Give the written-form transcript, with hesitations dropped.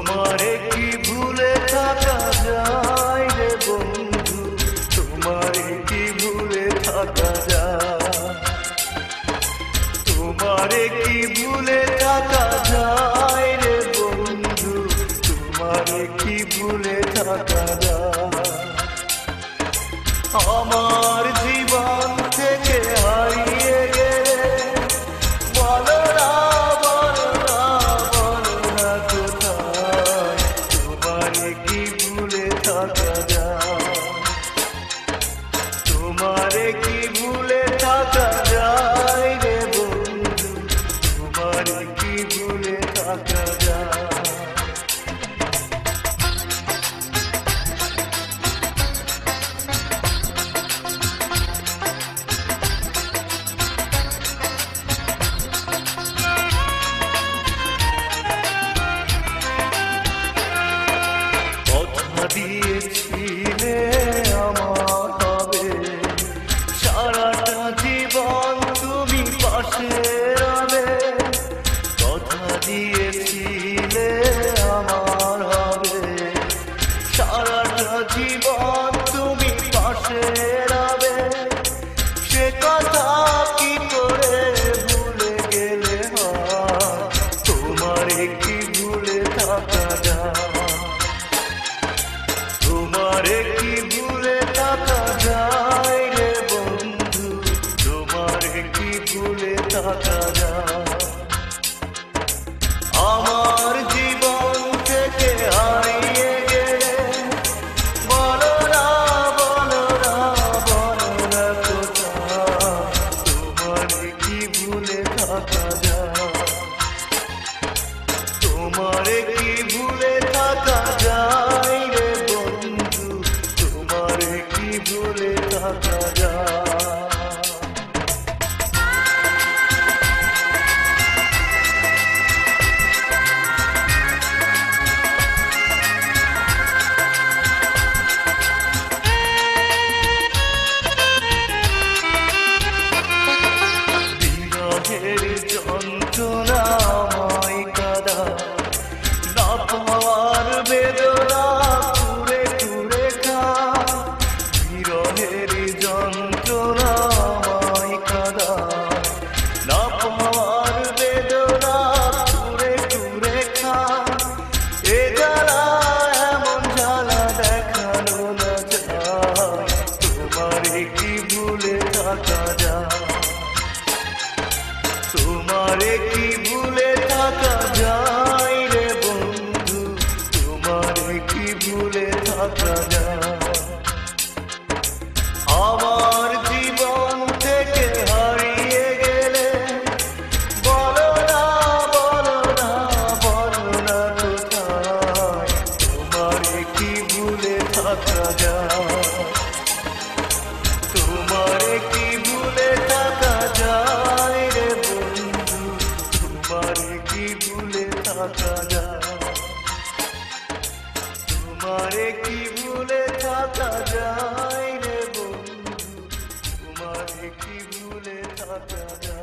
তোমারে কি ভুলে থাকা যায় রে বন্ধু, তোমারে কি ভুলে থাকা যায়, তোমারে কি ভুলে থাকা যায় রে বন্ধু, তোমারে কি ভুলে থাকা যায়। আমার জীবন থেকে হারিয়ে গেলে বলো না, বলো না, বলো না কোথায়, তোমারে কি ভুলে থাকা যায়, তোমারে কি ভুলে থাকা যায় রে বন্ধু, তোমারে কি ভুলে থাকা যায়। দিয়েছিলে আমার হবে সারাটা জীবন তুমি পাশে রবে, কথা দিয়েছিলে আমার হবে সারাটা জীবন তুমি পাশে রবে, সে কথা কি করে ভুলে গেলে হয়, তোমারে কি ভুলে থাকা যায়, তোমারে কি ভুলে থাকা যায় রে বন্ধু, তোমারে কি ভুলে থাকা যায়। আমার জীবন থেকে হারিয়ে গেলে বলো না, বলো না, বলো না কোথায়, তোমারে কি ভুলে থাকা যায়, তোমারে কি ভুলে থাকা যায় রে বন্ধু, তোমারে কি ভুলে থাকা যায়। বিরহের যন্ত্রণাময় কাদা, না পাওয়ার বেদনা কুরে কুরে খা, বিরহের যন্ত্রণাময় কাদা, না পাওয়ার বেদনা কুরে কুরে খা, এ জ্বালা এমন জ্বালা দেখানো না যায়, তোমারে কি ভুলে থাকা যায়, তোমারে কি ভুলে থাকা যায় রে বন্ধু, তোমারে কি ভুলে থাকা যায়। আমার জীবন থেকে হারিয়ে গেলে বলো না, বলো না, বলো না কোথায়, তোমারে কি ভুলে থাকা যায়, তোমারে কি ভুলে থাকা যায় রে বন্ধু, তোমারে কি ভুলে থাকা যায়, তোমারে কি ভুলে থাকা যায় রে বন্ধু, তোমারে কি ভুলে থাকা যায়।